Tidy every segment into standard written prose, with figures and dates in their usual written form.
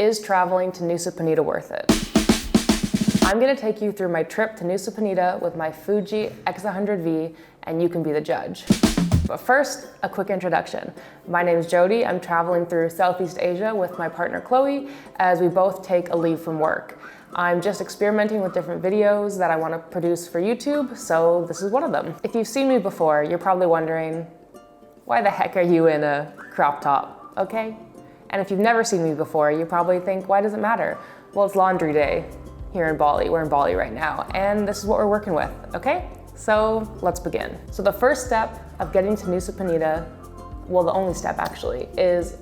Is traveling to Nusa Penida worth it? I'm gonna take you through my trip to Nusa Penida with my FujiX100V, and you can be the judge. But first, a quick introduction. My name is Jody. I'm traveling through Southeast Asia with my partner Chloe as we both take a leave from work. I'm just experimenting with different videos that I want to produce for YouTube, so this is one of them. If you've seen me before, you're probably wondering, why the heck are you in a crop top, okay? And if you've never seen me before, you probably think, why does it matter? Well, it's laundry day here in Bali. We're in Bali right now, and this is what we're working with, okay? So let's begin. So the first step of getting to Nusa Penida, well, the only step actually, is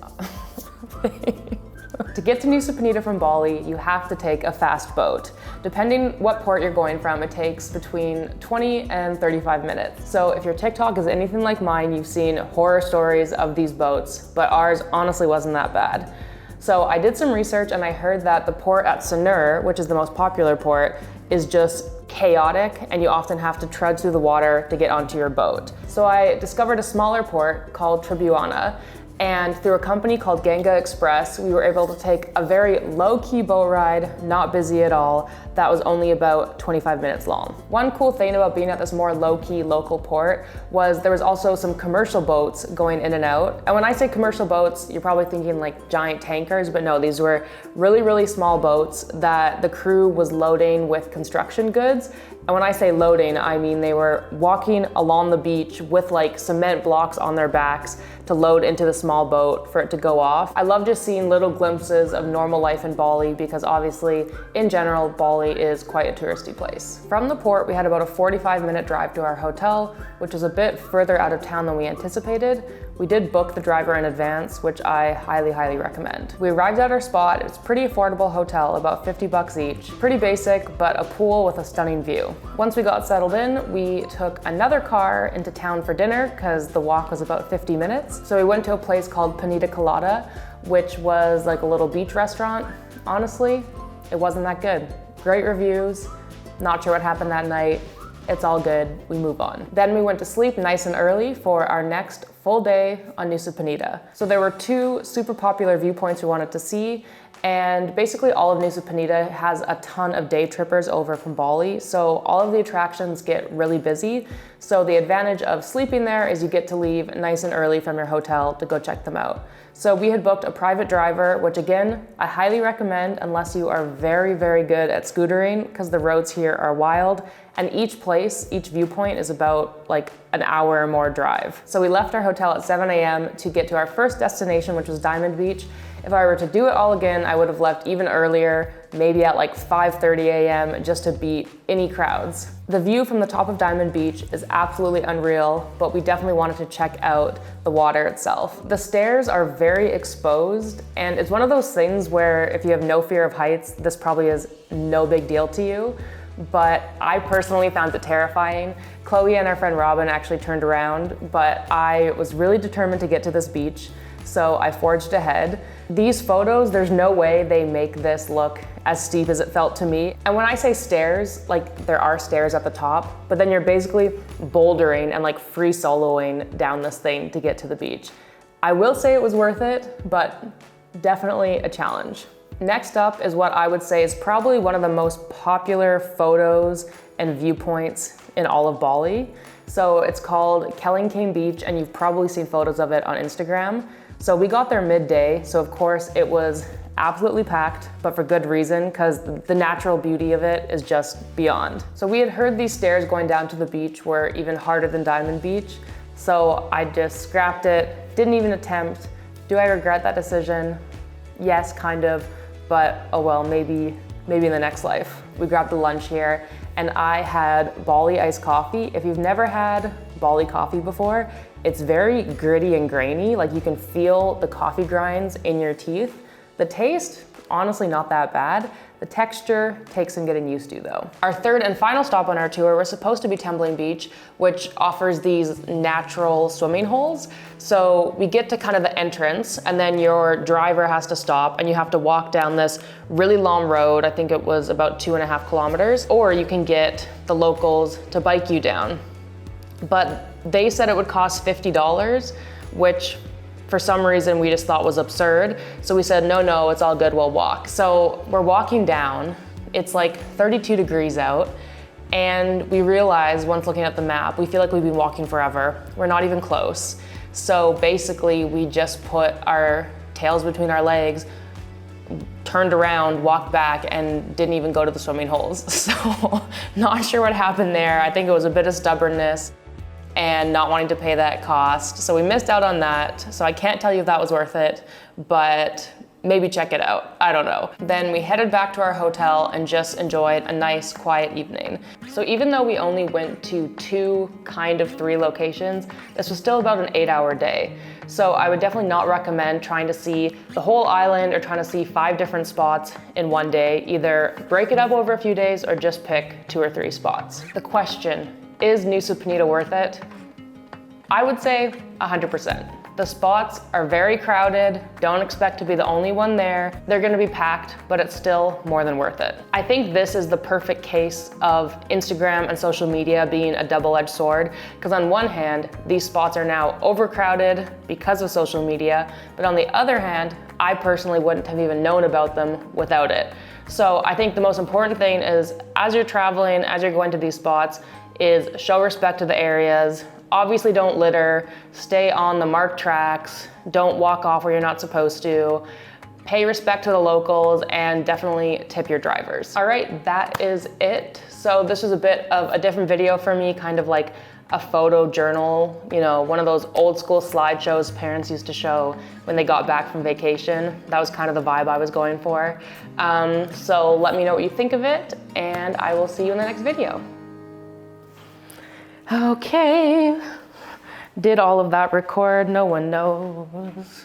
to get to Nusa Penida from Bali, you have to take a fast boat. Depending what port you're going from, it takes between 20 and 35 minutes. So if your TikTok is anything like mine, you've seen horror stories of these boats, but ours honestly wasn't that bad. So I did some research and I heard that the port at Sanur, which is the most popular port, is just chaotic and you often have to trudge through the water to get onto your boat. So I discovered a smaller port called Tribuana, and through a company called Ganga Express, we were able to take a very low-key boat ride, not busy at all, that was only about 25 minutes long. One cool thing about being at this more low-key local port was there was also some commercial boats going in and out. And when I say commercial boats, you're probably thinking like giant tankers, but no, these were really, really small boats that the crew was loading with construction goods. And when I say loading, I mean they were walking along the beach with like cement blocks on their backs to load into the small boat for it to go off. I love just seeing little glimpses of normal life in Bali because obviously, in general, Bali is quite a touristy place. From the port, we had about a 45-minute drive to our hotel, which was a bit further out of town than we anticipated. We did book the driver in advance, which I highly, highly recommend. We arrived at our spot. It's a pretty affordable hotel, about 50 bucks each. Pretty basic, but a pool with a stunning view. Once we got settled in, we took another car into town for dinner because the walk was about 50 minutes. So we went to a place called Penida Colada, which was like a little beach restaurant. Honestly, it wasn't that good. Great reviews, not sure what happened that night. It's all good, we move on. Then we went to sleep nice and early for our next full day on Nusa Penida. So there were two super popular viewpoints we wanted to see, and basically all of Nusa Penida has a ton of day trippers over from Bali, so all of the attractions get really busy. So the advantage of sleeping there is you get to leave nice and early from your hotel to go check them out. So we had booked a private driver, which again, I highly recommend unless you are very, very good at scootering because the roads here are wild. And each place, each viewpoint is about like an hour or more drive. So we left our hotel at 7 a.m. to get to our first destination, which was Diamond Beach. If I were to do it all again, I would have left even earlier, maybe at like 5:30 a.m. just to beat any crowds. The view from the top of Diamond Beach is absolutely unreal, but we definitely wanted to check out the water itself. The stairs are very exposed, and it's one of those things where if you have no fear of heights, this probably is no big deal to you. But I personally found it terrifying. Chloe and our friend Robin actually turned around, but I was really determined to get to this beach, so I forged ahead. These photos, there's no way they make this look as steep as it felt to me. And when I say stairs, like there are stairs at the top, but then you're basically bouldering and like free soloing down this thing to get to the beach. I will say it was worth it, but definitely a challenge. Next up is what I would say is probably one of the most popular photos and viewpoints in all of Bali. So it's called Kelingking Beach, and you've probably seen photos of it on Instagram. So we got there midday, so of course it was absolutely packed, but for good reason, because the natural beauty of it is just beyond. So we had heard these stairs going down to the beach were even harder than Diamond Beach, so I just scrapped it, didn't even attempt. Do I regret that decision? Yes, kind of. But oh well, maybe in the next life. We grabbed the lunch here and I had Bali iced coffee. If you've never had Bali coffee before, it's very gritty and grainy. Like you can feel the coffee grinds in your teeth. The taste, honestly not that bad. The texture takes some getting used to though. Our third and final stop on our tour was supposed to be Tumbling Beach, which offers these natural swimming holes. So we get to kind of the entrance and then your driver has to stop and you have to walk down this really long road. I think it was about 2.5 kilometers, or you can get the locals to bike you down. But they said it would cost $50, which for some reason we just thought was absurd. So we said, no, it's all good, we'll walk. So we're walking down, it's like 32 degrees out, and we realize once looking at the map, we feel like we've been walking forever. We're not even close. So basically we just put our tails between our legs, turned around, walked back, and didn't even go to the swimming holes. So not sure what happened there. I think it was a bit of stubbornness and not wanting to pay that cost. So we missed out on that. So I can't tell you if that was worth it, but maybe check it out, I don't know. Then we headed back to our hotel and just enjoyed a nice quiet evening. So even though we only went to 2, kind of 3 locations, this was still about an 8-hour day. So I would definitely not recommend trying to see the whole island or trying to see 5 different spots in one day. Either break it up over a few days or just pick 2 or 3 spots. The question, is Nusa Penida worth it? I would say 100%. The spots are very crowded. Don't expect to be the only one there. They're gonna be packed, but it's still more than worth it. I think this is the perfect case of Instagram and social media being a double-edged sword, because on one hand, these spots are now overcrowded because of social media, but on the other hand, I personally wouldn't have even known about them without it. So I think the most important thing is, as you're traveling, as you're going to these spots, is show respect to the areas. Obviously don't litter, stay on the marked tracks, don't walk off where you're not supposed to, pay respect to the locals, and definitely tip your drivers. All right, that is it. So this was a bit of a different video for me, kind of like a photo journal, you know, one of those old school slideshows parents used to show when they got back from vacation. That was kind of the vibe I was going for. So let me know what you think of it, and I will see you in the next video. Okay, did all of that record? No one knows.